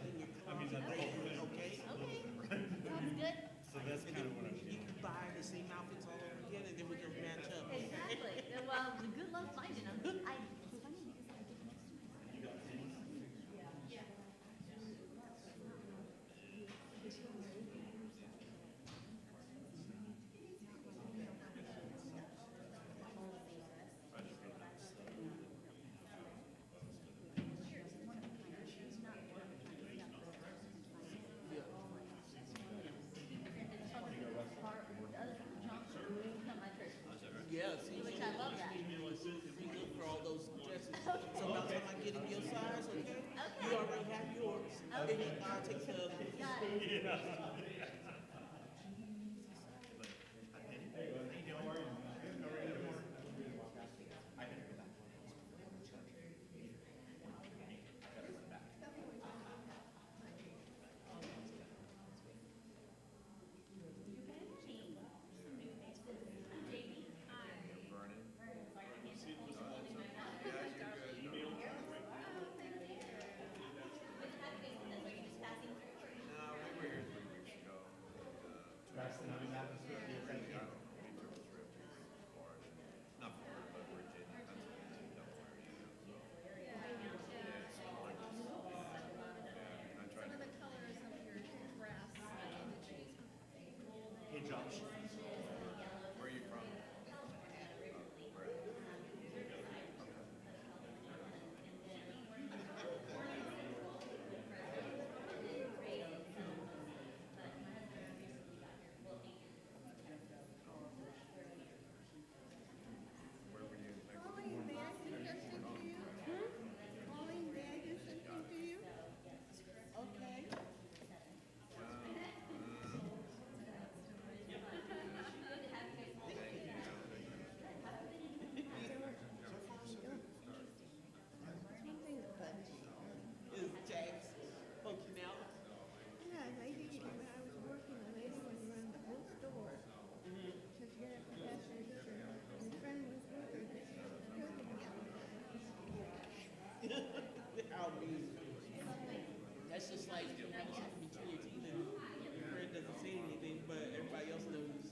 in your closet, okay? Okay, sounds good. So that's kind of what I'm You doing. can buy the same outfits all over again, and then we can match up. Exactly. Well, good luck finding them. It's funny because I did next to myself. Yeah, see, Which I love that. we look for all those dresses. So by the time I get in your size, okay? You already have yours. Then I'll take care of it. Got it. Hey, Josh. Where are you from? Where were you? Pauline, may I say something to you? Pauline, may I do something to you? Okay. Something funny. Is Jax poking out? Yeah, a lady, when I was working, a lady would run the whole store. So she had a professor, and a friend was with her, but she was working together. How mean. That's just like having something between your teeth and your friend doesn't say anything, but everybody else knows.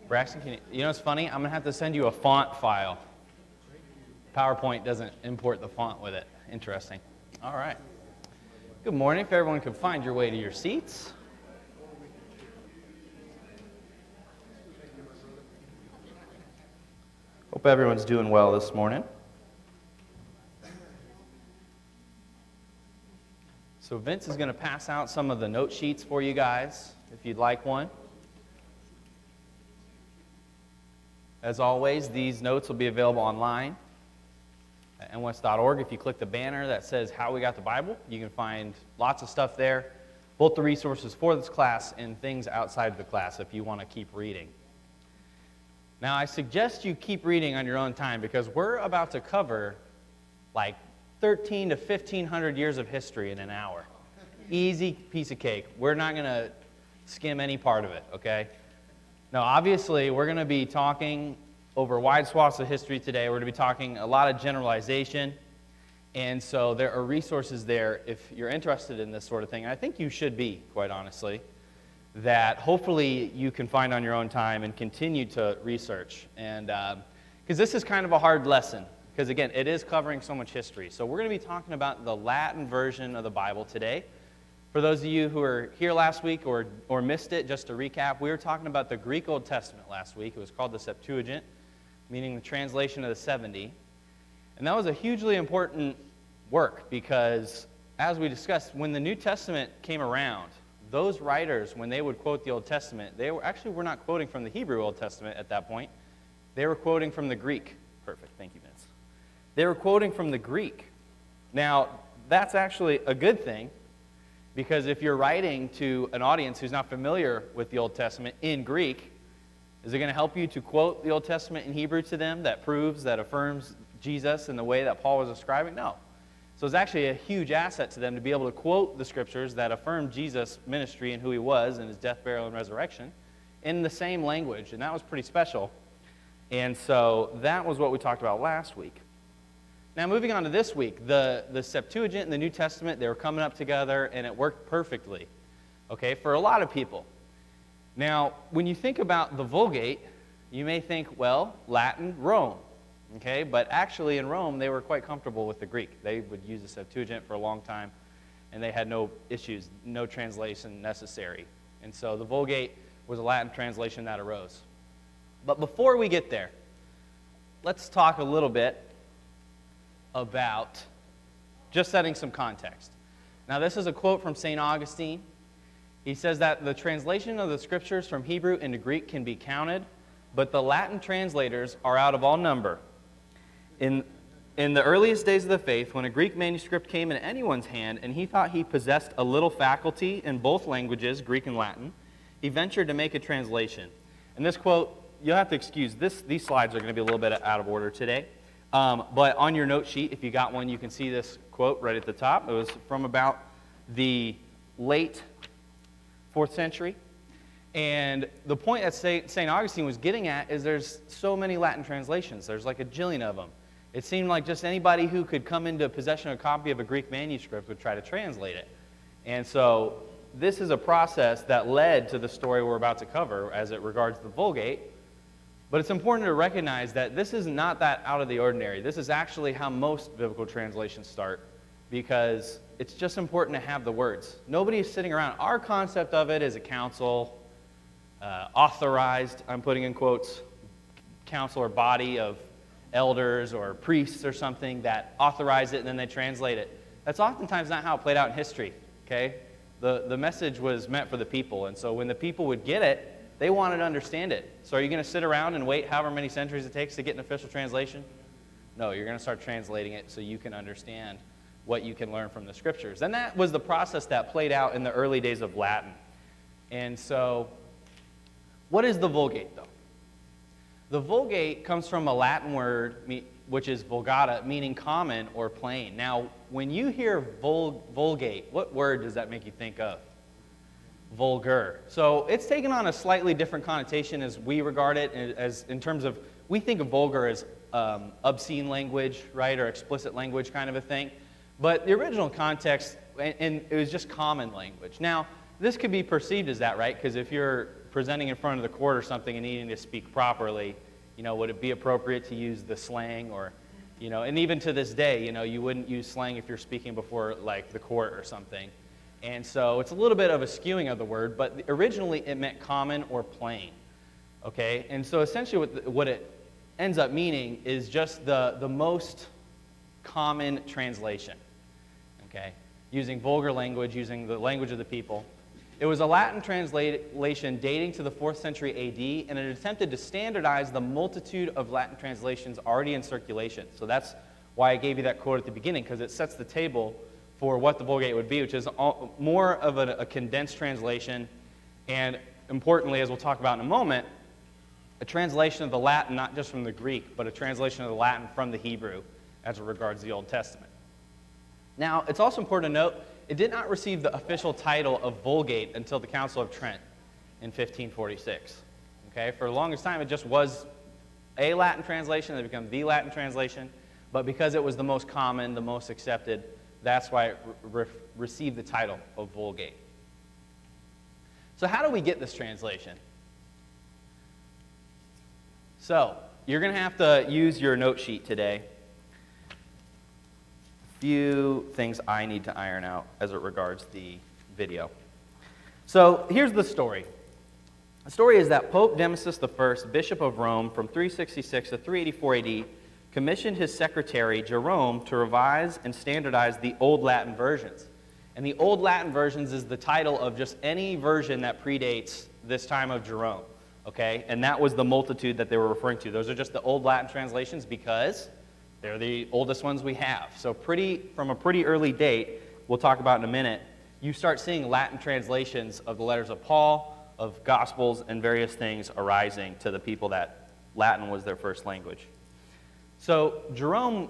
Braxton, you know what's funny? I'm going to have to send you a font file. PowerPoint doesn't import the font with it. Interesting. All right. Good morning. If everyone could find your way to your seats. Hope everyone's doing well this morning. So Vince is going to pass out some of the note sheets for you guys, if you'd like one. As always, these notes will be available online at nws.org. If you click the banner that says How We Got the Bible, you can find lots of stuff there, both the resources for this class and things outside of the class if you want to keep reading. Now, I suggest you keep reading on your own time because we're about to cover like 1,300 to 1,500 years of history in an hour. Easy piece of cake. We're not going to skim any part of it, okay? Now, obviously, we're going to be talking over wide swaths of history today. We're going to be talking a lot of generalization, and so there are resources there if you're interested in this sort of thing. And I think you should be, quite honestly, that hopefully you can find on your own time and continue to research. And because this is kind of a hard lesson, because again, it is covering so much history. So we're going to be talking about the Latin version of the Bible today. For those of you who were here last week or missed it, just to recap, we were talking about the Greek Old Testament last week. It was called the Septuagint, meaning the translation of the 70. And that was a hugely important work because, as we discussed, when the New Testament came around, those writers, when they would quote the Old Testament, they were not quoting from the Hebrew Old Testament at that point. They were quoting from the Greek. Perfect. Thank you, Vince. They were quoting from the Greek. Now, that's actually a good thing because if you're writing to an audience who's not familiar with the Old Testament in Greek, is it going to help you to quote the Old Testament in Hebrew to them that proves, that affirms Jesus in the way that Paul was describing? No. So it's actually a huge asset to them to be able to quote the scriptures that affirm Jesus' ministry and who he was and his death, burial, and resurrection in the same language, and that was pretty special. And so that was what we talked about last week. Now moving on to this week, the Septuagint and the New Testament, they were coming up together, and it worked perfectly, okay, for a lot of people. Now, when you think about the Vulgate, you may think, well, Latin, Rome. Okay, but actually in Rome, they were quite comfortable with the Greek. They would use the Septuagint for a long time, and they had no issues, no translation necessary. And so the Vulgate was a Latin translation that arose. But before we get there, let's talk a little bit about just setting some context. Now, this is a quote from St. Augustine. He says that the translation of the scriptures from Hebrew into Greek can be counted, but the Latin translators are out of all number. In the earliest days of the faith, when a Greek manuscript came in anyone's hand and he thought he possessed a little faculty in both languages, Greek and Latin, he ventured to make a translation. And this quote, you'll have to excuse, these slides are going to be a little bit out of order today. But on your note sheet, if you got one, you can see this quote right at the top. It was from about the late 4th century. And the point that St. Augustine was getting at is there's so many Latin translations. There's like a jillion of them. It seemed like just anybody who could come into possession of a copy of a Greek manuscript would try to translate it. And so this is a process that led to the story we're about to cover as it regards the Vulgate. But it's important to recognize that this is not that out of the ordinary. This is actually how most biblical translations start because it's just important to have the words. Nobody is sitting around. Our concept of it is a council, authorized, I'm putting in quotes, council or body of elders or priests or something that authorize it and then they translate it. That's oftentimes not how it played out in history, okay? The message was meant for the people, and so when the people would get it, they wanted to understand it. So are you going to sit around and wait however many centuries it takes to get an official translation? No, you're going to start translating it so you can understand what you can learn from the scriptures. And that was the process that played out in the early days of Latin. And so what is the Vulgate, though? The Vulgate comes from a Latin word, which is vulgata, meaning common or plain. Now, when you hear Vulgate, what word does that make you think of? Vulgar. So it's taken on a slightly different connotation as we regard it, as in terms of, we think of vulgar as obscene language, right, or explicit language kind of a thing. But the original context, and it was just common language. Now, this could be perceived as that, right? Because if you're presenting in front of the court or something and needing to speak properly, would it be appropriate to use the slang or, and even to this day, you wouldn't use slang if you're speaking before like the court or something. And so it's a little bit of a skewing of the word, but originally it meant common or plain, okay? And so essentially what it ends up meaning is just the most common translation, okay? Using vulgar language, using the language of the people. It was a Latin translation dating to the 4th century AD, and it attempted to standardize the multitude of Latin translations already in circulation. So that's why I gave you that quote at the beginning, because it sets the table for what the Vulgate would be, which is more of a condensed translation, and importantly, as we'll talk about in a moment, a translation of the Latin, not just from the Greek, but a translation of the Latin from the Hebrew as it regards the Old Testament. Now, it's also important to note, it did not receive the official title of Vulgate until the Council of Trent in 1546. Okay? For the longest time, it just was a Latin translation, it became the Latin translation, but because it was the most common, the most accepted, that's why it received the title of Vulgate. So how do we get this translation? So, you're going to have to use your note sheet today. A few things I need to iron out as it regards the video. So, here's the story. The story is that Pope Damasus I, Bishop of Rome, from 366 to 384 AD, commissioned his secretary, Jerome, to revise and standardize the Old Latin versions. And the Old Latin versions is the title of just any version that predates this time of Jerome, okay? And that was the multitude that they were referring to. Those are just the Old Latin translations because they're the oldest ones we have. So from a pretty early date, we'll talk about in a minute, you start seeing Latin translations of the letters of Paul, of Gospels, and various things arising to the people that Latin was their first language. So Jerome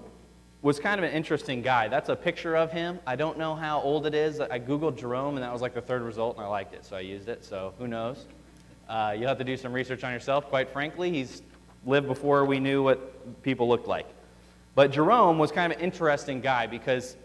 was kind of an interesting guy. That's a picture of him. I don't know how old it is. I Googled Jerome, and that was like the third result, and I liked it, so I used it. So who knows? You'll have to do some research on yourself. Quite frankly, he's lived before we knew what people looked like. But Jerome was kind of an interesting guy because,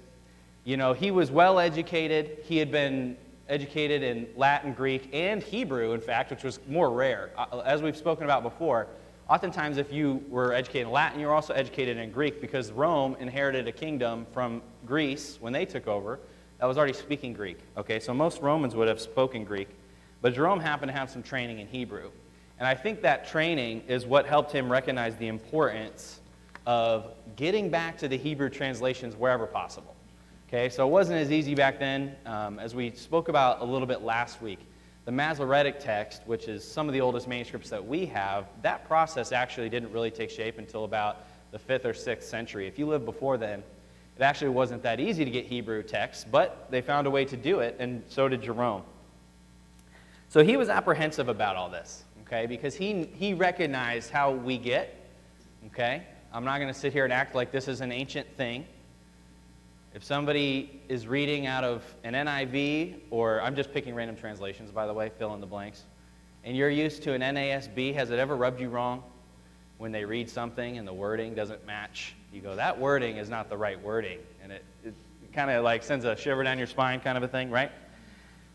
he was well-educated. He had been educated in Latin, Greek, and Hebrew, in fact, which was more rare. As we've spoken about before, oftentimes, if you were educated in Latin, you were also educated in Greek because Rome inherited a kingdom from Greece when they took over that was already speaking Greek. Okay, so most Romans would have spoken Greek, but Jerome happened to have some training in Hebrew. And I think that training is what helped him recognize the importance of getting back to the Hebrew translations wherever possible. Okay, so it wasn't as easy back then. As we spoke about a little bit last week, the Masoretic text, which is some of the oldest manuscripts that we have, that process actually didn't really take shape until about the 5th or 6th century. If you lived before then, it actually wasn't that easy to get Hebrew texts, but they found a way to do it, and so did Jerome. So he was apprehensive about all this, okay, because he recognized how we get, okay? I'm not going to sit here and act like this is an ancient thing. If somebody is reading out of an NIV, or I'm just picking random translations, by the way, fill in the blanks, and you're used to an NASB, has it ever rubbed you wrong when they read something and the wording doesn't match? You go, that wording is not the right wording, and it kind of like sends a shiver down your spine kind of a thing, right?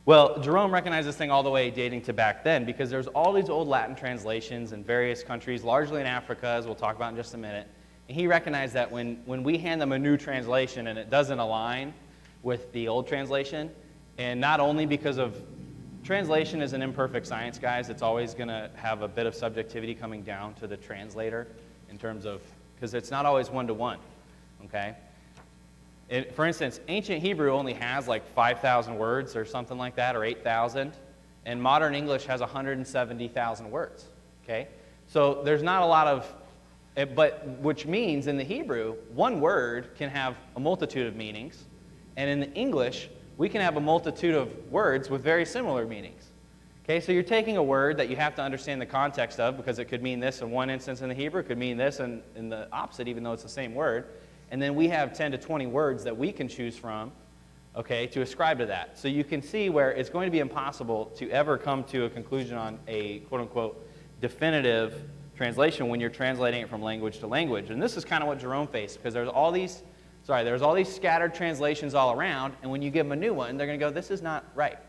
Well, Jerome recognized this thing all the way dating to back then because there's all these old Latin translations in various countries, largely in Africa, as we'll talk about in just a minute. And he recognized that when we hand them a new translation and it doesn't align with the old translation, and not only because of translation is an imperfect science, guys, it's always going to have a bit of subjectivity coming down to the translator in terms of, because it's not always one-to-one, okay? For instance, ancient Hebrew only has like 5,000 words or something like that, or 8,000, and modern English has 170,000 words, okay? So there's not a lot of, but which means in the Hebrew, one word can have a multitude of meanings, and in the English, we can have a multitude of words with very similar meanings. Okay, so you're taking a word that you have to understand the context of because it could mean this in one instance in the Hebrew, it could mean this in the opposite, even though it's the same word. And then we have 10 to 20 words that we can choose from, okay, to ascribe to that. So you can see where it's going to be impossible to ever come to a conclusion on a quote-unquote definitive translation when you're translating it from language to language. And this is kind of what Jerome faced because there's all these scattered translations all around, and when you give them a new one, they're going to go, this is not right.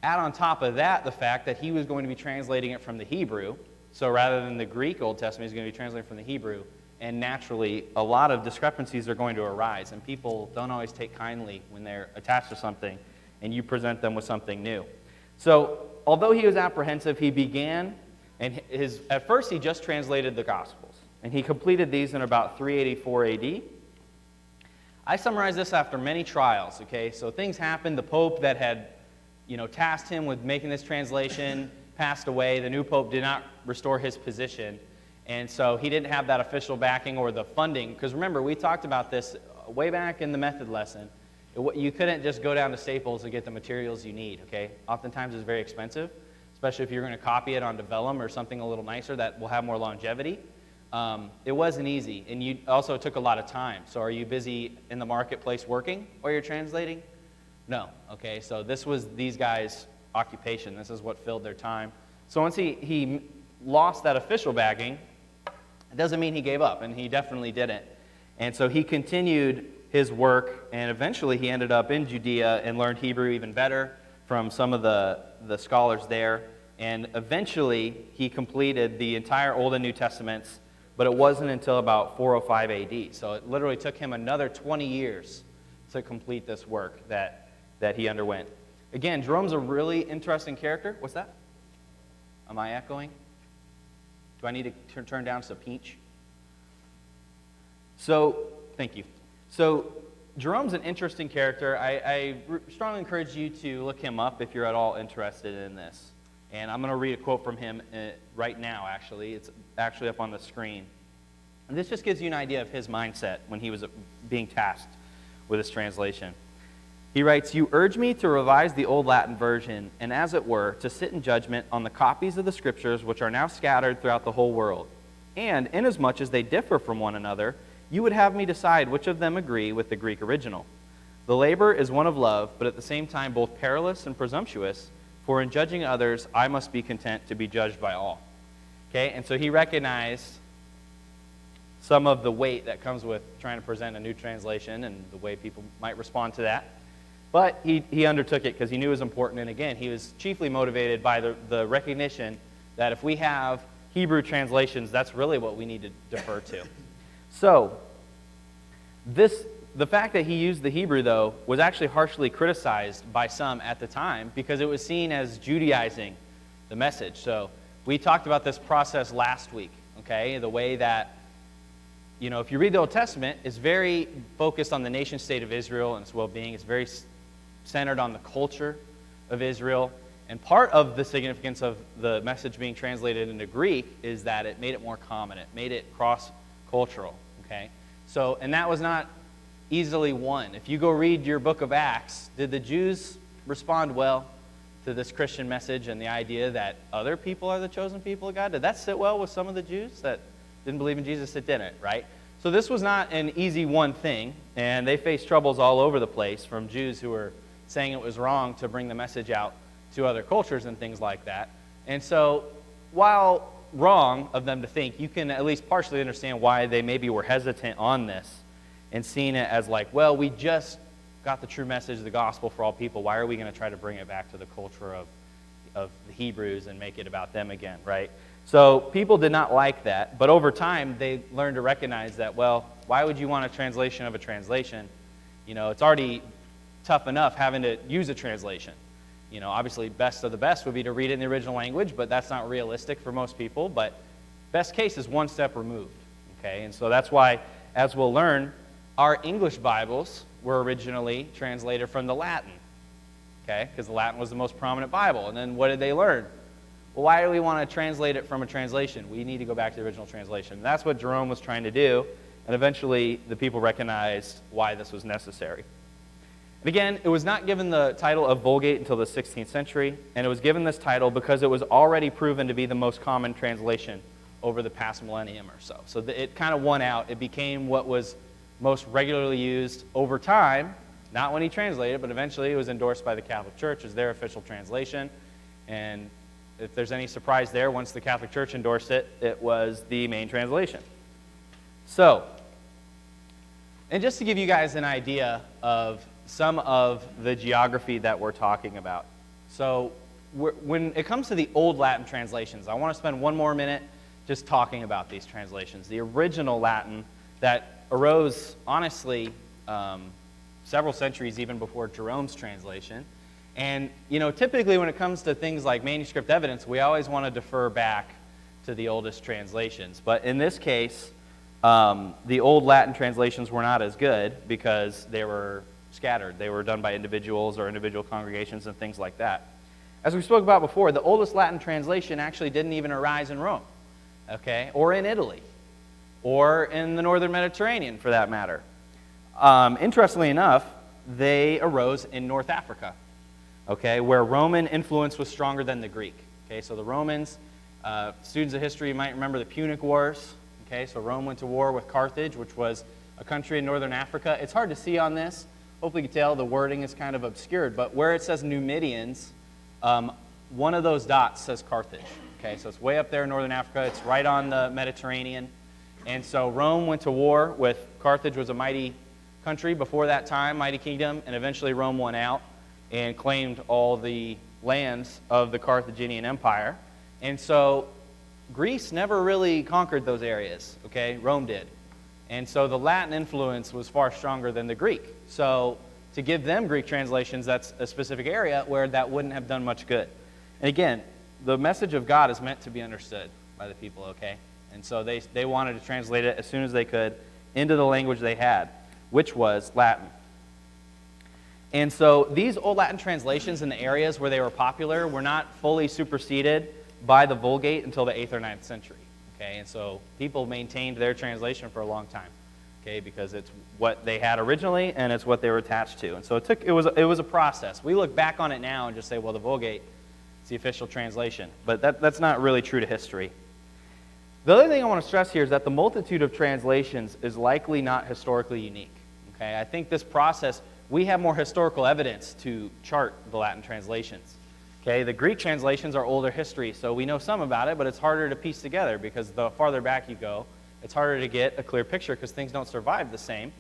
Add on top of that the fact that he was going to be translating it from the Hebrew. So rather than the Greek Old Testament, he's going to be translating from the Hebrew. And naturally, a lot of discrepancies are going to arise. And people don't always take kindly when they're attached to something and you present them with something new. So although he was apprehensive, he began, and at first he just translated the Gospels. And he completed these in about 384 AD. I summarize this after many trials, okay? So things happened. The Pope that had, tasked him with making this translation passed away. The new Pope did not restore his position. And so he didn't have that official backing or the funding. Because remember, we talked about this way back in the method lesson. You couldn't just go down to Staples and get the materials you need, okay? Oftentimes it's very expensive, especially if you're going to copy it onto vellum or something a little nicer that will have more longevity. It wasn't easy, and you also took a lot of time. So are you busy in the marketplace working while you're translating? No, okay? So this was these guys' occupation. This is what filled their time. So once he lost that official backing, it doesn't mean he gave up, and he definitely didn't. And so he continued his work, and eventually he ended up in Judea and learned Hebrew even better from some of the scholars there. And eventually he completed the entire Old and New Testaments, but it wasn't until about 405 AD. So it literally took him another 20 years to complete this work that he underwent. Again, Jerome's a really interesting character. What's that? Am I echoing? Do I need to turn down some peach? So, thank you. So, Jerome's an interesting character. I strongly encourage you to look him up if you're at all interested in this. And I'm going to read a quote from him right now, actually. It's actually up on the screen. And this just gives you an idea of his mindset when he was being tasked with this translation. He writes, "You urge me to revise the Old Latin version, and as it were, to sit in judgment on the copies of the Scriptures which are now scattered throughout the whole world. And inasmuch as they differ from one another, you would have me decide which of them agree with the Greek original. The labor is one of love, but at the same time both perilous and presumptuous, for in judging others, I must be content to be judged by all." Okay, and so he recognized some of the weight that comes with trying to present a new translation and the way people might respond to that. But he undertook it because he knew it was important. And again, he was chiefly motivated by the recognition that if we have Hebrew translations, that's really what we need to defer to. So, the fact that he used the Hebrew, though, was actually harshly criticized by some at the time because it was seen as Judaizing the message. So, we talked about this process last week, okay? The way that, if you read the Old Testament, it's very focused on the nation state of Israel and its well-being. It's very centered on the culture of Israel. And part of the significance of the message being translated into Greek is that it made it more common. It made it cross-cultural, okay? So, and that was not easily won. If you go read your book of Acts, did the Jews respond well to this Christian message and the idea that other people are the chosen people of God? Did that sit well with some of the Jews that didn't believe in Jesus? It didn't, right? So this was not an easy one thing, and they faced troubles all over the place from Jews who were saying it was wrong to bring the message out to other cultures and things like that. And so, while wrong of them to think, you can at least partially understand why they maybe were hesitant on this and seeing it as like, well, we just got the true message of the gospel for all people. Why are we going to try to bring it back to the culture of the Hebrews and make it about them again, right? So people did not like that, but over time they learned to recognize that, well, why would you want a translation of a translation? It's already tough enough having to use a translation. Obviously best of the best would be to read it in the original language, but that's not realistic for most people. But best case is one step removed, okay? And so that's why, as we'll learn, our English Bibles were originally translated from the Latin, okay? Because the Latin was the most prominent Bible. And then what did they learn? Well, why do we want to translate it from a translation? We need to go back to the original translation. And that's what Jerome was trying to do, and eventually the people recognized why this was necessary. And again, it was not given the title of Vulgate until the 16th century, and it was given this title because it was already proven to be the most common translation over the past millennium or so. So it kind of won out. It became what was most regularly used over time, not when he translated, but eventually it was endorsed by the Catholic Church as their official translation. And if there's any surprise there, once the Catholic Church endorsed it, it was the main translation. So, and just to give you guys an idea of some of the geography that we're talking about. So when it comes to the Old Latin translations, I want to spend one more minute just talking about these translations. The original Latin that arose, honestly, several centuries even before Jerome's translation. And, typically when it comes to things like manuscript evidence, we always want to defer back to the oldest translations. But in this case, the Old Latin translations were not as good because they were scattered. They were done by individuals or individual congregations and things like that. As we spoke about before, the oldest Latin translation actually didn't even arise in Rome, okay, or in Italy, or in the northern Mediterranean, for that matter. Interestingly enough, they arose in North Africa, okay, where Roman influence was stronger than the Greek. Okay, so the Romans, students of history might remember the Punic Wars. Okay, so Rome went to war with Carthage, which was a country in northern Africa. It's hard to see on this. Hopefully you can tell the wording is kind of obscured, but where it says Numidians, one of those dots says Carthage. Okay, so it's way up there in northern Africa. It's right on the Mediterranean. And so Rome went to war with Carthage, was a mighty country before that time, mighty kingdom, and eventually Rome won out and claimed all the lands of the Carthaginian Empire. And so Greece never really conquered those areas, okay? Rome did. And so the Latin influence was far stronger than the Greek. So to give them Greek translations, that's a specific area where that wouldn't have done much good. And again, the message of God is meant to be understood by the people, okay? And so they wanted to translate it as soon as they could into the language they had, which was Latin. And so these Old Latin translations in the areas where they were popular were not fully superseded by the Vulgate until the 8th or 9th century. Okay, and so people maintained their translation for a long time, okay, because it's what they had originally and it's what they were attached to. And so it was a process. We look back on it now and just say, well, the Vulgate is the official translation, but that's not really true to history. The other thing I want to stress here is that the multitude of translations is likely not historically unique. Okay, I think this process, we have more historical evidence to chart the Latin translations. Okay, the Greek translations are older history, so we know some about it, but it's harder to piece together because the farther back you go, it's harder to get a clear picture because things don't survive the same.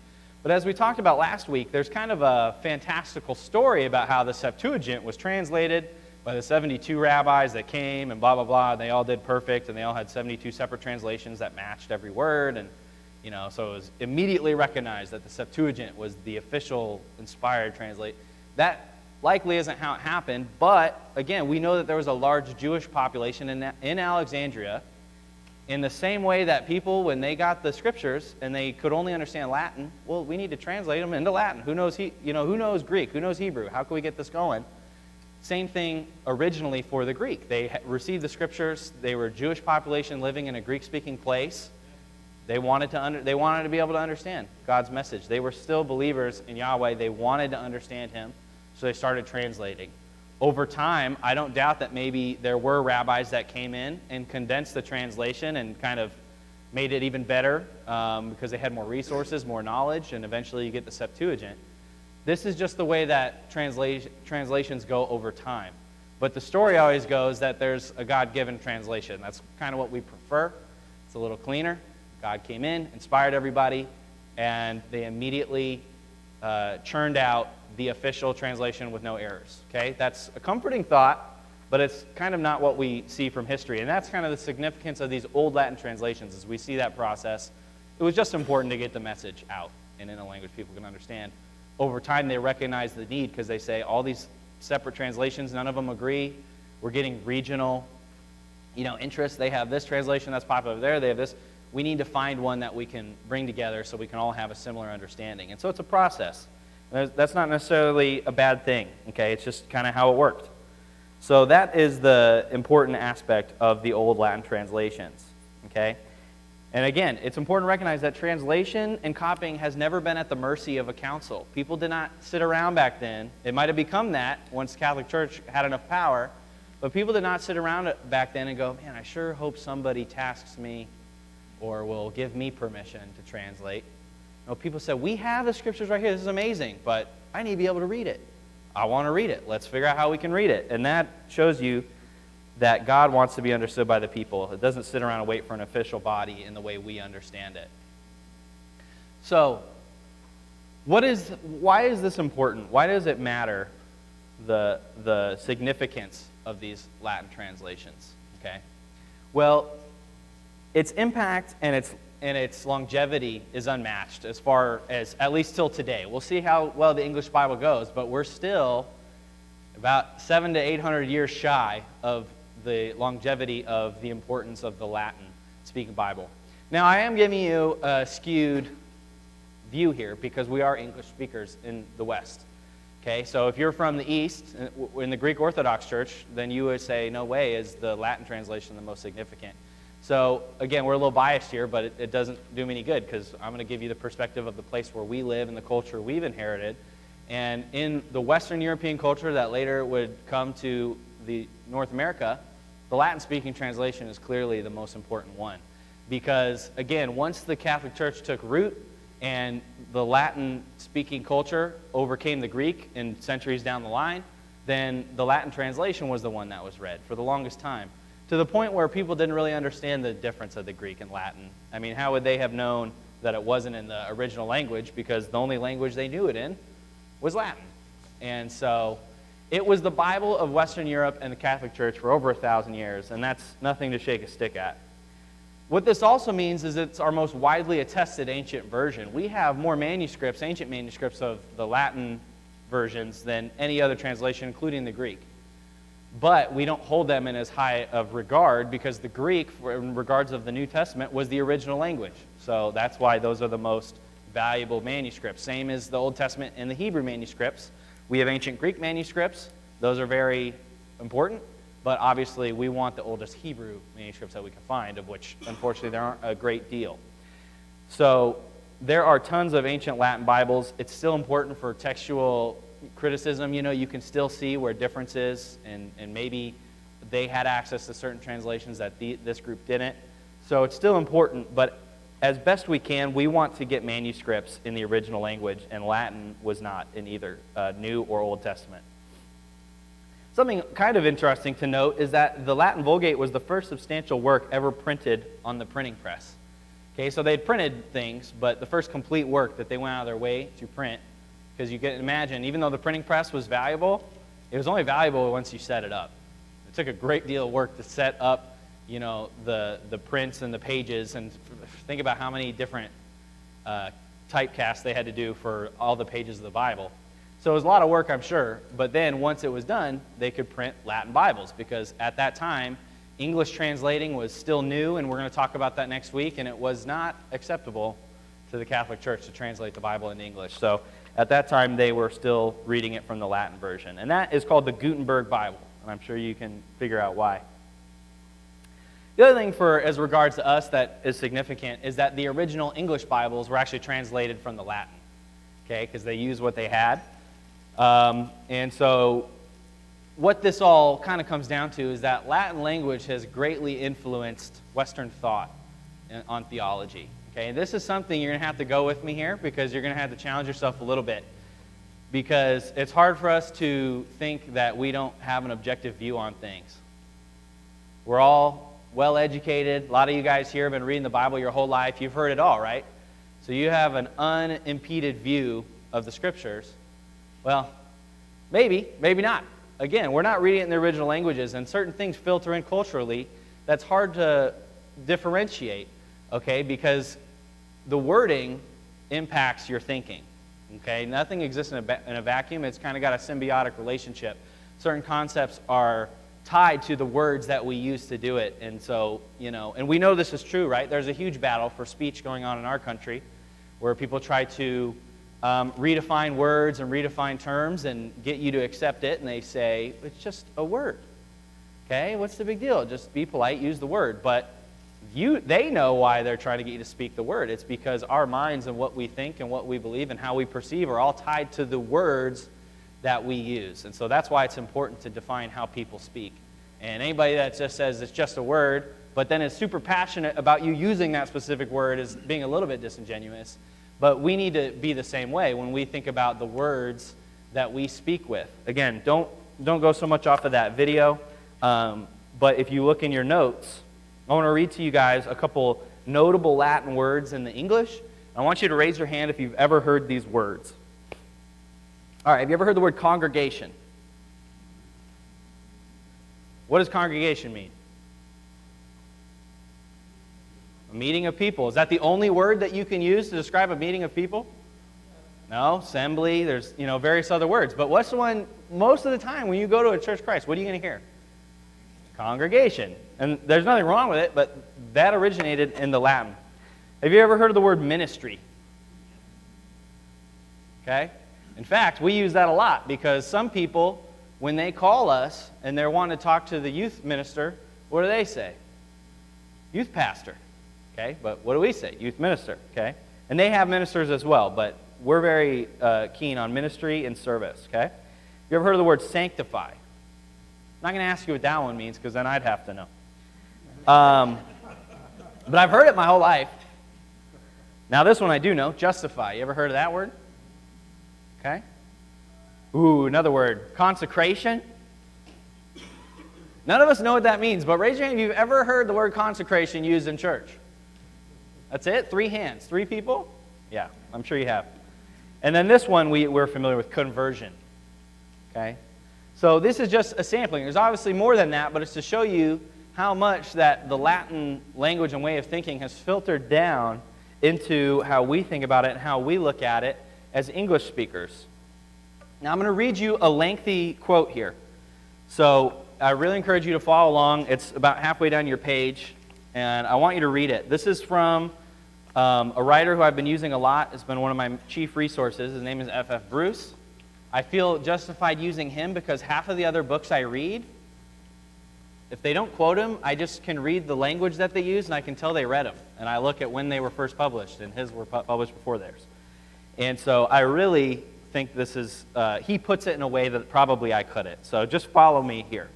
But as we talked about last week, there's kind of a fantastical story about how the Septuagint was translated by the 72 rabbis that came and blah, blah, blah, and they all did perfect, and they all had 72 separate translations that matched every word, and so it was immediately recognized that the Septuagint was the official inspired translate. That likely isn't how it happened, but again, we know that there was a large Jewish population in Alexandria in the same way that people, when they got the scriptures and they could only understand Latin, well, we need to translate them into Latin. Who knows who knows Greek? Who knows Hebrew? How can we get this going? Same thing originally for the Greek. They received the scriptures. They were a Jewish population living in a Greek-speaking place. They wanted to be able to understand God's message. They were still believers in Yahweh. They wanted to understand Him. So they started translating. Over time, I don't doubt that maybe there were rabbis that came in and condensed the translation and kind of made it even better because they had more resources, more knowledge, and eventually you get the Septuagint. This is just the way that translations go over time. But the story always goes that there's a God-given translation. That's kind of what we prefer. It's a little cleaner. God came in, inspired everybody, and they immediately churned out the official translation with no errors. Okay, that's a comforting thought, but it's kind of not what we see from history. And that's kind of the significance of these Old Latin translations, as we see that process. It was just important to get the message out and in a language people can understand. Over time, they recognize the need because they say all these separate translations, none of them agree. We're getting regional, interests. They have this translation that's popular there. They have this. We need to find one that we can bring together so we can all have a similar understanding. And so it's a process. That's not necessarily a bad thing, okay? It's just kind of how it worked. So that is the important aspect of the Old Latin translations, okay? And again, it's important to recognize that translation and copying has never been at the mercy of a council. People did not sit around back then. It might have become that once the Catholic Church had enough power, but people did not sit around back then and go, man, I sure hope somebody tasks me or will give me permission to translate. People said, we have the scriptures right here. This is amazing, but I need to be able to read it. I want to read it. Let's figure out how we can read it. And that shows you that God wants to be understood by the people. It doesn't sit around and wait for an official body in the way we understand it. So, why is this important? Why does it matter the significance of these Latin translations, okay? Well, its impact and its longevity is unmatched as far as, at least till today. We'll see how well the English Bible goes, but we're still about 700 to 800 years shy of the longevity of the importance of the Latin-speaking Bible. Now, I am giving you a skewed view here because we are English speakers in the West. Okay, so if you're from the East, in the Greek Orthodox Church, then you would say, no way is the Latin translation the most significant. So, again, we're a little biased here, but it doesn't do me any good because I'm going to give you the perspective of the place where we live and the culture we've inherited. And in the Western European culture that later would come to the North America, the Latin-speaking translation is clearly the most important one. Because, again, once the Catholic Church took root and the Latin-speaking culture overcame the Greek in centuries down the line, then the Latin translation was the one that was read for the longest time, to the point where people didn't really understand the difference of the Greek and Latin. I mean, how would they have known that it wasn't in the original language, because the only language they knew it in was Latin. And so it was the Bible of Western Europe and the Catholic Church for over 1,000 years, and that's nothing to shake a stick at. What this also means is it's our most widely attested ancient version. We have more manuscripts, ancient manuscripts of the Latin versions than any other translation, including the Greek. But we don't hold them in as high of regard because the Greek, in regards of the New Testament, was the original language. So that's why those are the most valuable manuscripts. Same as the Old Testament and the Hebrew manuscripts. We have ancient Greek manuscripts. Those are very important. But obviously, we want the oldest Hebrew manuscripts that we can find, of which, unfortunately, there aren't a great deal. So there are tons of ancient Latin Bibles. It's still important for textual criticism. You know, you can still see where difference is, and maybe they had access to certain translations that this group didn't. So it's still important, but as best we can, we want to get manuscripts in the original language, and Latin was not in either New or Old Testament. Something kind of interesting to note is that the Latin Vulgate was the first substantial work ever printed on the printing press. Okay, so they'd printed things, but the first complete work that they went out of their way to print, because you can imagine, even though the printing press was valuable, it was only valuable once you set it up. It took a great deal of work to set up, you know, the prints and the pages, and think about how many different typecasts they had to do for all the pages of the Bible. So it was a lot of work, I'm sure, but then once it was done, they could print Latin Bibles, because at that time, English translating was still new, and we're going to talk about that next week, and it was not acceptable to the Catholic Church to translate the Bible into English. So at that time, they were still reading it from the Latin version, and that is called the Gutenberg Bible, and I'm sure you can figure out why. The other thing as regards to us that is significant is that the original English Bibles were actually translated from the Latin, okay, because they used what they had. And so what this all kind of comes down to is that Latin language has greatly influenced Western thought on theology. Okay, and this is something you're going to have to go with me here, because you're going to have to challenge yourself a little bit, because it's hard for us to think that we don't have an objective view on things. We're all well-educated. A lot of you guys here have been reading the Bible your whole life. You've heard it all, right? So you have an unimpeded view of the Scriptures. Well, maybe not. Again, we're not reading it in the original languages, and certain things filter in culturally that's hard to differentiate, okay, because the wording impacts your thinking, okay? Nothing exists in a vacuum. It's kind of got a symbiotic relationship. Certain concepts are tied to the words that we use to do it, and so, you know, and we know this is true, right? There's a huge battle for speech going on in our country where people try to redefine words and redefine terms and get you to accept it, and they say, it's just a word. Okay, what's the big deal? Just be polite, use the word. But they know why they're trying to get you to speak the word. It's because our minds and what we think and what we believe and how we perceive are all tied to the words that we use. And so that's why it's important to define how people speak. And anybody that just says it's just a word, but then is super passionate about you using that specific word is being a little bit disingenuous. But we need to be the same way when we think about the words that we speak with. Again, don't go so much off of that video, but if you look in your notes, I want to read to you guys a couple notable Latin words in the English. I want you to raise your hand if you've ever heard these words. All right, have you ever heard the word congregation? What does congregation mean? A meeting of people. Is that the only word that you can use to describe a meeting of people? No, assembly, there's, various other words. But what's the one, most of the time when you go to a church of Christ, what are you going to hear? Congregation. And there's nothing wrong with it, but that originated in the Latin. Have you ever heard of the word ministry? Okay? In fact, we use that a lot because some people, when they call us and they're wanting to talk to the youth minister, what do they say? Youth pastor. Okay? But what do we say? Youth minister. Okay? And they have ministers as well, but we're very keen on ministry and service. Okay? You ever heard of the word sanctify? I'm not going to ask you what that one means because then I'd have to know. But I've heard it my whole life. Now this one I do know, justify. You ever heard of that word? Okay. Ooh, another word, consecration. None of us know what that means, but raise your hand if you've ever heard the word consecration used in church. That's it? 3 hands. 3 people? Yeah, I'm sure you have. And then this one we're familiar with, conversion. Okay? So this is just a sampling. There's obviously more than that, but it's to show you how much that the Latin language and way of thinking has filtered down into how we think about it and how we look at it as English speakers. Now I'm going to read you a lengthy quote here. So I really encourage you to follow along. It's about halfway down your page, and I want you to read it. This is from a writer who I've been using a lot. It's been one of my chief resources. His name is F.F. Bruce. I feel justified using him because half of the other books I read, if they don't quote him, I just can read the language that they use, and I can tell they read them. And I look at when they were first published, and his were published before theirs. And so I really think this is, he puts it in a way that probably I couldn't. So just follow me here.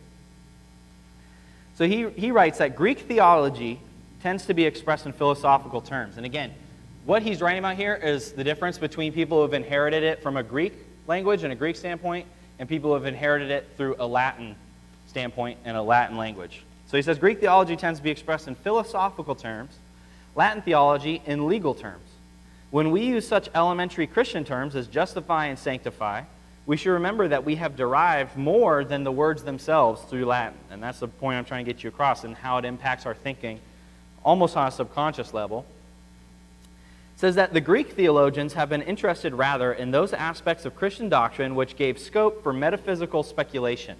So he writes that Greek theology tends to be expressed in philosophical terms. And again, what he's writing about here is the difference between people who have inherited it from a Greek language and a Greek standpoint and people who have inherited it through a Latin standpoint and a Latin language. So he says Greek theology tends to be expressed in philosophical terms, Latin theology in legal terms. When we use such elementary Christian terms as justify and sanctify, we should remember that we have derived more than the words themselves through Latin. And that's the point I'm trying to get you across and how it impacts our thinking almost on a subconscious level. It says that the Greek theologians have been interested rather in those aspects of Christian doctrine which gave scope for metaphysical speculation.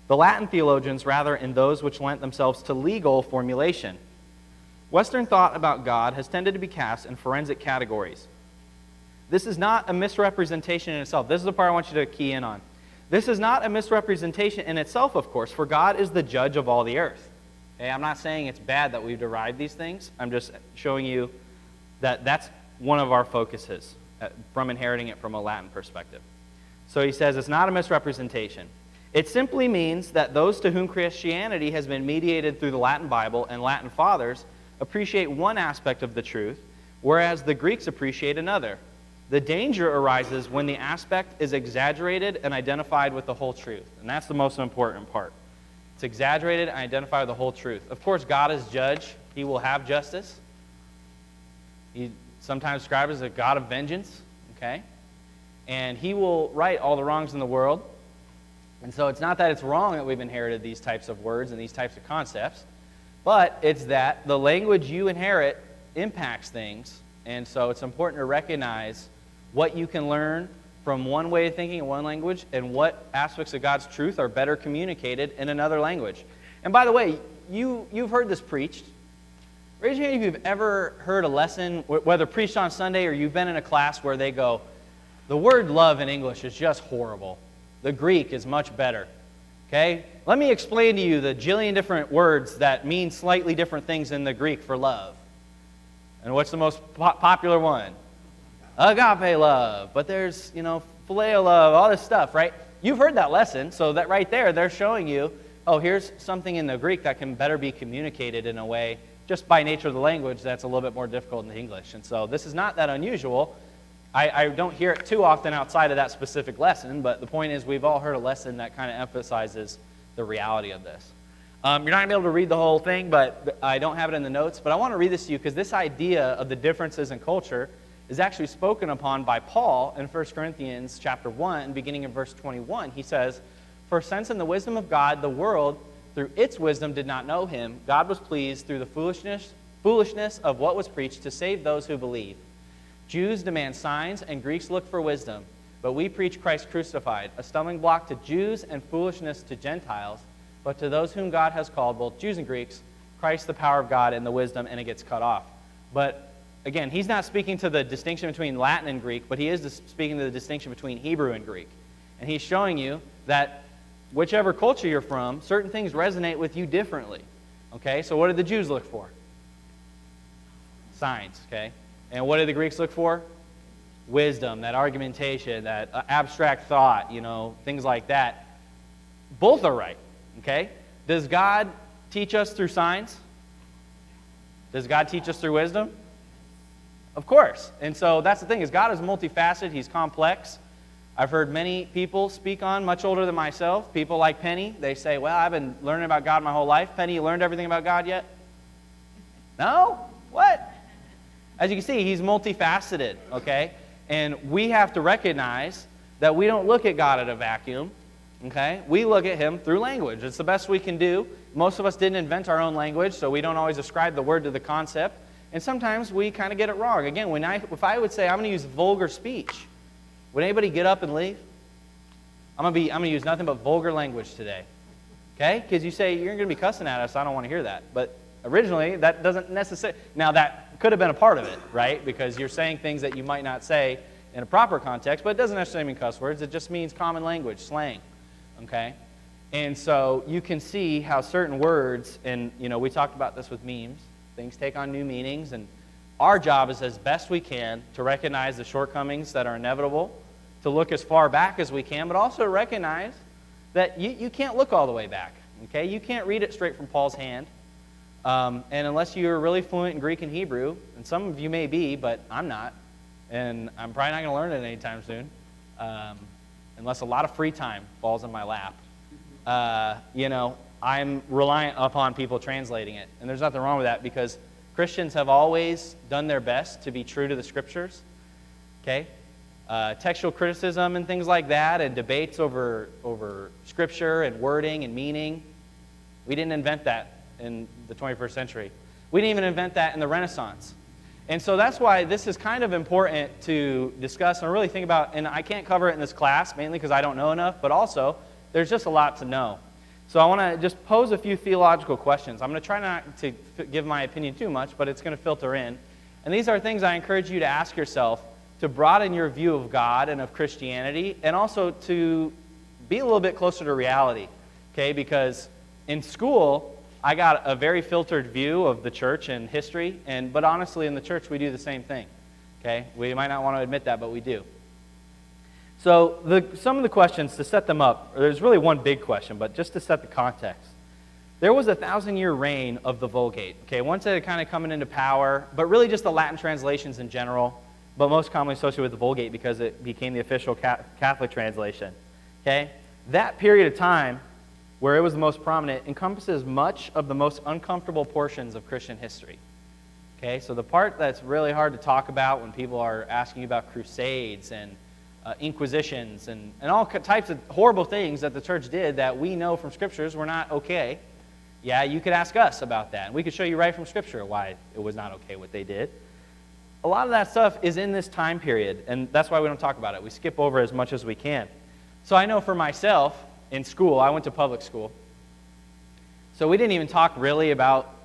The Latin theologians rather in those which lent themselves to legal formulation. Western thought about God has tended to be cast in forensic categories. This is not a misrepresentation in itself. This is the part I want you to key in on. This is not a misrepresentation in itself, of course, for God is the judge of all the earth. Okay, I'm not saying it's bad that we've derived these things. I'm just showing you that that's one of our focuses from inheriting it from a Latin perspective. So he says it's not a misrepresentation. It simply means that those to whom Christianity has been mediated through the Latin Bible and Latin fathers appreciate one aspect of the truth, whereas the Greeks appreciate another. The danger arises when the aspect is exaggerated and identified with the whole truth. And that's the most important part. It's exaggerated and identified with the whole truth. Of course, God is judge. He will have justice. He's sometimes described as a God of vengeance. Okay? And he will right all the wrongs in the world. And so it's not that it's wrong that we've inherited these types of words and these types of concepts, but it's that the language you inherit impacts things. And so it's important to recognize what you can learn from one way of thinking in one language and what aspects of God's truth are better communicated in another language. And by the way, you've heard this preached. Raise your hand if you've ever heard a lesson, whether preached on Sunday or you've been in a class where they go, the word love in English is just horrible. The Greek is much better. Okay? Let me explain to you the jillion different words that mean slightly different things in the Greek for love. And what's the most popular one? Agape love. But there's, phileo love, all this stuff, right? You've heard that lesson, so that right there, they're showing you, oh, here's something in the Greek that can better be communicated in a way, just by nature of the language, that's a little bit more difficult in the English. And so this is not that unusual. I don't hear it too often outside of that specific lesson, but the point is we've all heard a lesson that kind of emphasizes the reality of this. You're not going to be able to read the whole thing, but I don't have it in the notes. But I want to read this to you because this idea of the differences in culture is actually spoken upon by Paul in 1 Corinthians chapter 1, beginning in verse 21. He says, "For since in the wisdom of God the world through its wisdom did not know him, God was pleased through the foolishness of what was preached to save those who believe. Jews demand signs and Greeks look for wisdom, but we preach Christ crucified, a stumbling block to Jews and foolishness to Gentiles, but to those whom God has called, both Jews and Greeks, Christ the power of God and the wisdom, and it gets cut off. But again, he's not speaking to the distinction between Latin and Greek, but he is speaking to the distinction between Hebrew and Greek. And he's showing you that whichever culture you're from, certain things resonate with you differently. Okay, so what did the Jews look for? Signs, okay? And what did the Greeks look for? Wisdom, that argumentation, that abstract thought, things like that. Both are right, okay? Does God teach us through signs? Does God teach us through wisdom? Of course. And so that's the thing, is God is multifaceted, he's complex. I've heard many people speak on, much older than myself, people like Penny. They say, well, I've been learning about God my whole life. Penny, you learned everything about God yet? No? What? As you can see, he's multifaceted, okay? And we have to recognize that we don't look at God in a vacuum, okay? We look at him through language. It's the best we can do. Most of us didn't invent our own language, so we don't always ascribe the word to the concept. And sometimes we kind of get it wrong. Again, if I would say I'm going to use vulgar speech, would anybody get up and leave? I'm going to use nothing but vulgar language today. Okay? Because you say, you're going to be cussing at us, I don't want to hear that. But originally, that doesn't necessarily... Now, that could have been a part of it, right? Because you're saying things that you might not say in a proper context, but it doesn't necessarily mean cuss words. It just means common language, slang. Okay? And so you can see how certain words, and we talked about this with memes, things take on new meanings, and our job is as best we can to recognize the shortcomings that are inevitable, to look as far back as we can, but also recognize that you can't look all the way back. Okay? You can't read it straight from Paul's hand. And unless you're really fluent in Greek and Hebrew, and some of you may be, but I'm not, and I'm probably not going to learn it anytime soon, unless a lot of free time falls in my lap. I'm reliant upon people translating it. And there's nothing wrong with that, because Christians have always done their best to be true to the Scriptures. Okay? Textual criticism and things like that, and debates over Scripture and wording and meaning. We didn't invent that in the 21st century. We didn't even invent that in the Renaissance. And so that's why this is kind of important to discuss and really think about. And I can't cover it in this class, mainly because I don't know enough, but also there's just a lot to know. So I want to just pose a few theological questions. I'm going to try not to give my opinion too much, but it's going to filter in. And these are things I encourage you to ask yourself to broaden your view of God and of Christianity, and also to be a little bit closer to reality, okay? Because in school, I got a very filtered view of the church and history, but honestly, in the church, we do the same thing, okay? We might not want to admit that, but we do. So some of the questions, to set them up, there's really one big question, but just to set the context. There was a 1,000-year reign of the Vulgate, okay? Once it had kind of coming into power, but really just the Latin translations in general, but most commonly associated with the Vulgate because it became the official Catholic translation, okay? That period of time, where it was the most prominent, encompasses much of the most uncomfortable portions of Christian history, okay? So the part that's really hard to talk about when people are asking you about crusades and inquisitions and all types of horrible things that the church did that we know from Scriptures were not okay. Yeah, you could ask us about that, and we could show you right from Scripture why it was not okay what they did. A lot of that stuff is in this time period, and that's why we don't talk about it. We skip over as much as we can. So I know for myself, in school, I went to public school, so we didn't even talk really about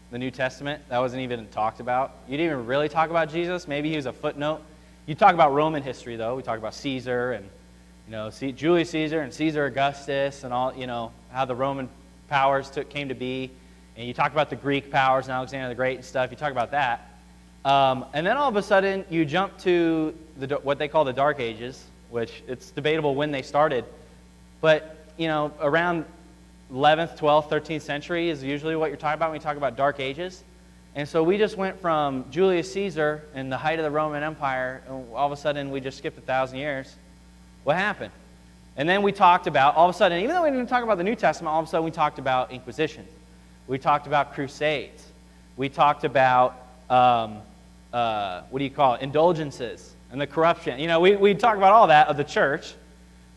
the New Testament. That wasn't even talked about. You didn't even really talk about Jesus. Maybe he was a footnote. You talk about Roman history, though. We talk about Caesar and, Julius Caesar and Caesar Augustus and all, how the Roman powers came to be. And you talk about the Greek powers and Alexander the Great and stuff. You talk about that. And then all of a sudden, you jump to what they call the Dark Ages, which it's debatable when they started. But, around 11th, 12th, 13th century is usually what you're talking about when you talk about Dark Ages. And so we just went from Julius Caesar and the height of the Roman Empire, and all of a sudden we just skipped 1,000 years. What happened? And then we talked about, all of a sudden, even though we didn't talk about the New Testament, all of a sudden we talked about inquisitions. We talked about crusades. We talked about, indulgences and the corruption. We talk about all that of the church,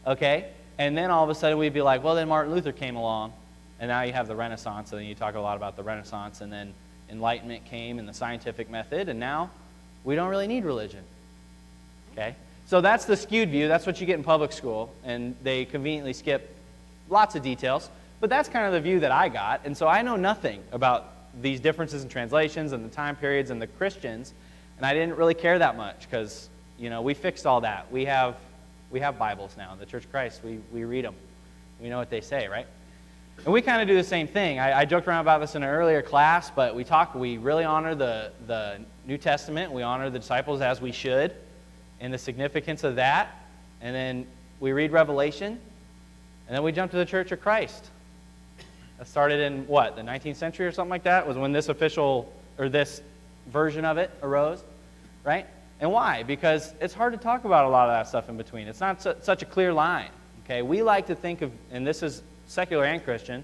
okay? And then all of a sudden we'd be like, well, then Martin Luther came along, And now you have the Renaissance, and then you talk a lot about the Renaissance, and then Enlightenment came and the scientific method, and now we don't really need religion. Okay? So that's the skewed view. That's what you get in public school, and they conveniently skip lots of details. But that's kind of the view that I got, and so I know nothing about these differences in translations and the time periods and the Christians, and I didn't really care that much because, we fixed all that. We have Bibles now in the Church of Christ. We read them. We know what they say, right? And we kind of do the same thing. I joked around about this in an earlier class, but we really honor the New Testament. We honor the disciples as we should, and the significance of that. And then we read Revelation, and then we jump to the Church of Christ. That started in, the 19th century or something like that, was when this this version of it arose, right? And why? Because it's hard to talk about a lot of that stuff in between. It's not such a clear line, okay? We like to think of, and this is secular and Christian,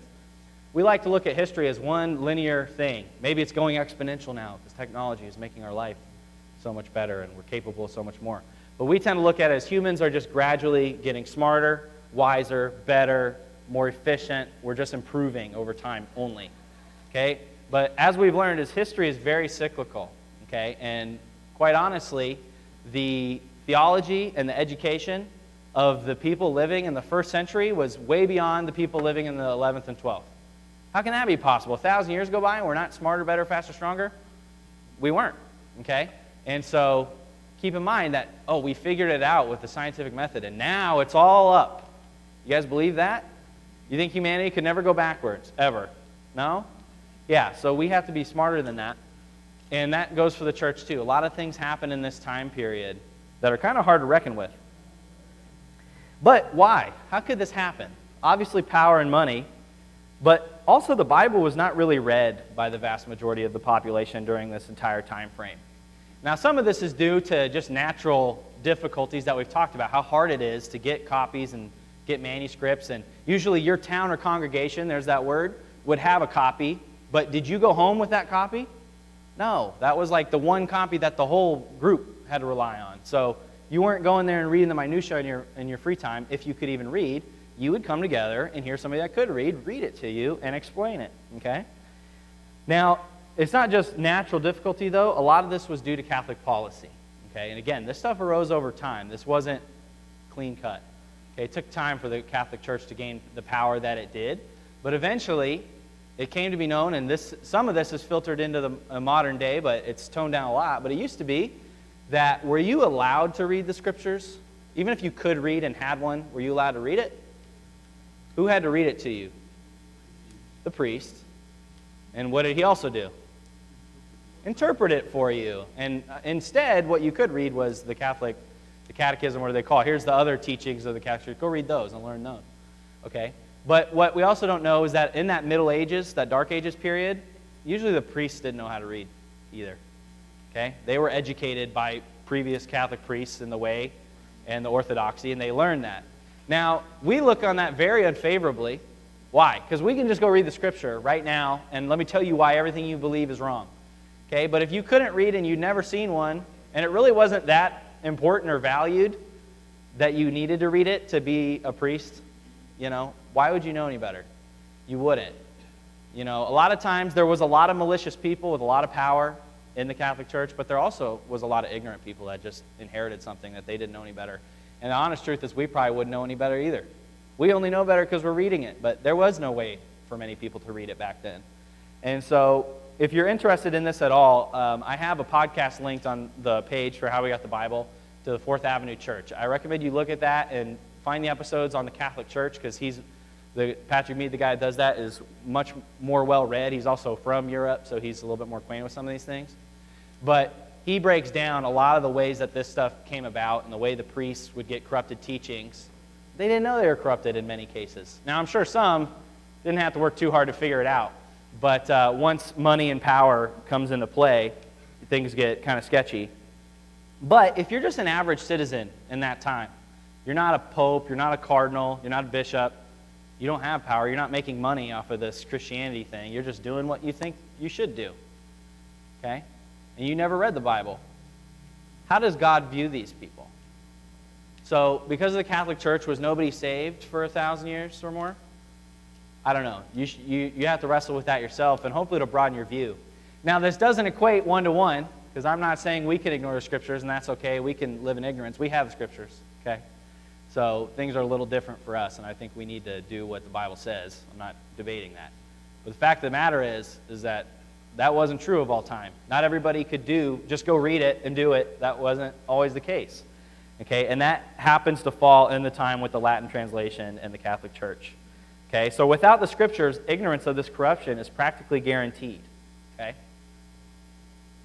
we like to look at history as one linear thing. Maybe it's going exponential now because technology is making our life so much better and we're capable of so much more. But we tend to look at it as humans are just gradually getting smarter, wiser, better, more efficient. We're just improving over time only, okay? But as we've learned, history is very cyclical, okay? And quite honestly, the theology and the education of the people living in the first century was way beyond the people living in the 11th and 12th. How can that be possible? 1,000 years go by and we're not smarter, better, faster, stronger? We weren't, okay? And so keep in mind that, we figured it out with the scientific method, and now it's all up. You guys believe that? You think humanity could never go backwards, ever? No? Yeah, so we have to be smarter than that. And that goes for the church too. A lot of things happen in this time period that are kind of hard to reckon with. But why? How could this happen? Obviously power and money, but also the Bible was not really read by the vast majority of the population during this entire time frame. Now some of this is due to just natural difficulties that we've talked about, how hard it is to get copies and get manuscripts, and usually your town or congregation, there's that word, would have a copy, but did you go home with that copy? No, that was like the one copy that the whole group had to rely on. So you weren't going there and reading the minutiae in your free time. If you could even read, you would come together and hear somebody that could read it to you and explain it, okay? Now, it's not just natural difficulty, though. A lot of this was due to Catholic policy, okay? And again, this stuff arose over time. This wasn't clean cut. Okay? It took time for the Catholic Church to gain the power that it did, but eventually it came to be known, and some of this is filtered into the modern day, but it's toned down a lot. But it used to be that were you allowed to read the Scriptures? Even if you could read and had one, were you allowed to read it? Who had to read it to you? The priest. And what did he also do? Interpret it for you. And instead, what you could read was the catechism, what do they call it? Here's the other teachings of the Catholic Church. Go read those and learn those. Okay? But what we also don't know is that in that Middle Ages, that Dark Ages period, usually the priests didn't know how to read either. Okay? They were educated by previous Catholic priests in the way and the orthodoxy, and they learned that. Now, we look on that very unfavorably. Why? Because we can just go read the Scripture right now, and let me tell you why everything you believe is wrong. Okay? But if you couldn't read and you'd never seen one, and it really wasn't that important or valued that you needed to read it to be a priest, why would you know any better? You wouldn't. A lot of times there was a lot of malicious people with a lot of power in the Catholic Church, but there also was a lot of ignorant people that just inherited something that they didn't know any better. And the honest truth is we probably wouldn't know any better either. We only know better because we're reading it, but there was no way for many people to read it back then. And so if you're interested in this at all, I have a podcast linked on the page for How We Got the Bible to the Fourth Avenue Church. I recommend you look at that and find the episodes on the Catholic Church, because Patrick Mead, the guy that does that, is much more well-read. He's also from Europe, so he's a little bit more acquainted with some of these things. But he breaks down a lot of the ways that this stuff came about and the way the priests would get corrupted teachings. They didn't know they were corrupted in many cases. Now, I'm sure some didn't have to work too hard to figure it out. But once money and power comes into play, things get kind of sketchy. But if you're just an average citizen in that time, you're not a pope, you're not a cardinal, you're not a bishop, you don't have power, you're not making money off of this Christianity thing, you're just doing what you think you should do. Okay? And you never read the Bible. How does God view these people? So, because the Catholic Church was nobody saved for 1,000 years or more, I don't know. You have to wrestle with that yourself, and hopefully it'll broaden your view. Now, this doesn't equate one-to-one, because I'm not saying we can ignore the Scriptures, and that's okay. We can live in ignorance. We have the Scriptures, okay? So things are a little different for us, and I think we need to do what the Bible says. I'm not debating that. But the fact of the matter is that wasn't true of all time. Not everybody could just go read it and do it. That wasn't always the case. Okay, and that happens to fall in the time with the Latin translation and the Catholic Church. Okay, so without the Scriptures, ignorance of this corruption is practically guaranteed. Okay?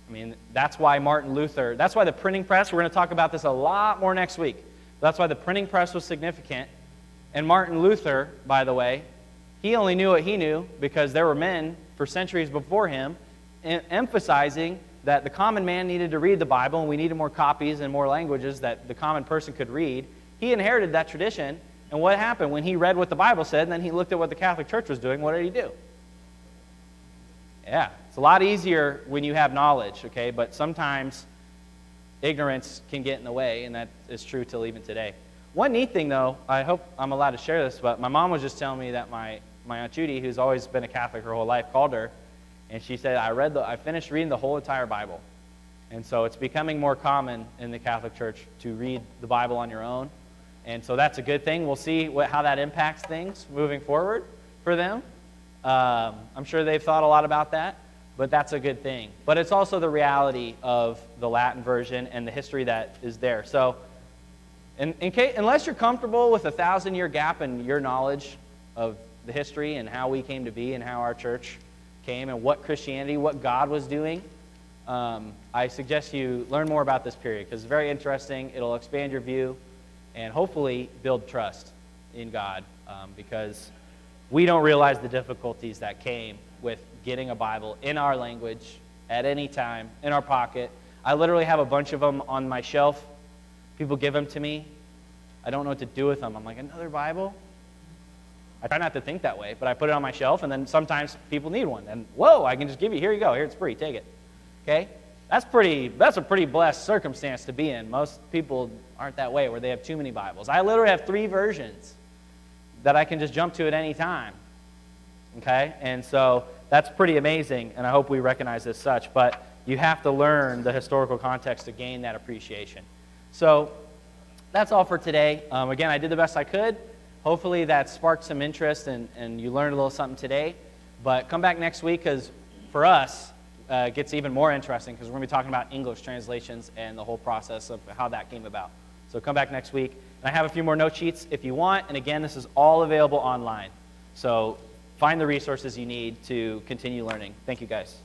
I mean, that's why Martin Luther, that's why the printing press, we're going to talk about this a lot more next week. That's why the printing press was significant. And Martin Luther, by the way, he only knew what he knew because there were men for centuries before him emphasizing that the common man needed to read the Bible and we needed more copies and more languages that the common person could read. He inherited that tradition, and what happened when he read what the Bible said and then he looked at what the Catholic Church was doing, what did he do? Yeah, it's a lot easier when you have knowledge, okay, but sometimes ignorance can get in the way, and that is true till even today. One neat thing, though, I hope I'm allowed to share this, but my mom was just telling me that my Aunt Judy, who's always been a Catholic her whole life, called her, and she said, I finished reading the whole entire Bible. And so it's becoming more common in the Catholic Church to read the Bible on your own. And so that's a good thing. We'll see how that impacts things moving forward for them. I'm sure they've thought a lot about that, but that's a good thing. But it's also the reality of the Latin version and the history that is there. So unless you're comfortable with a 1,000-year gap in your knowledge of the history and how we came to be and how our church came and what Christianity, what God was doing, I suggest you learn more about this period because it's very interesting. It'll expand your view and hopefully build trust in God because we don't realize the difficulties that came with getting a Bible in our language at any time, in our pocket. I literally have a bunch of them on my shelf. People give them to me. I don't know what to do with them. I'm like, another Bible? I try not to think that way, but I put it on my shelf, and then sometimes people need one. And, whoa, I can just give you, here you go, here it's free, take it. Okay? That's a pretty blessed circumstance to be in. Most people aren't that way, where they have too many Bibles. I literally have 3 versions that I can just jump to at any time. Okay? And so that's pretty amazing, and I hope we recognize as such. But you have to learn the historical context to gain that appreciation. So that's all for today. Again, I did the best I could. Hopefully that sparked some interest and you learned a little something today. But come back next week because for us, it gets even more interesting because we're going to be talking about English translations and the whole process of how that came about. So come back next week. And I have a few more note sheets if you want. And again, this is all available online. So find the resources you need to continue learning. Thank you, guys.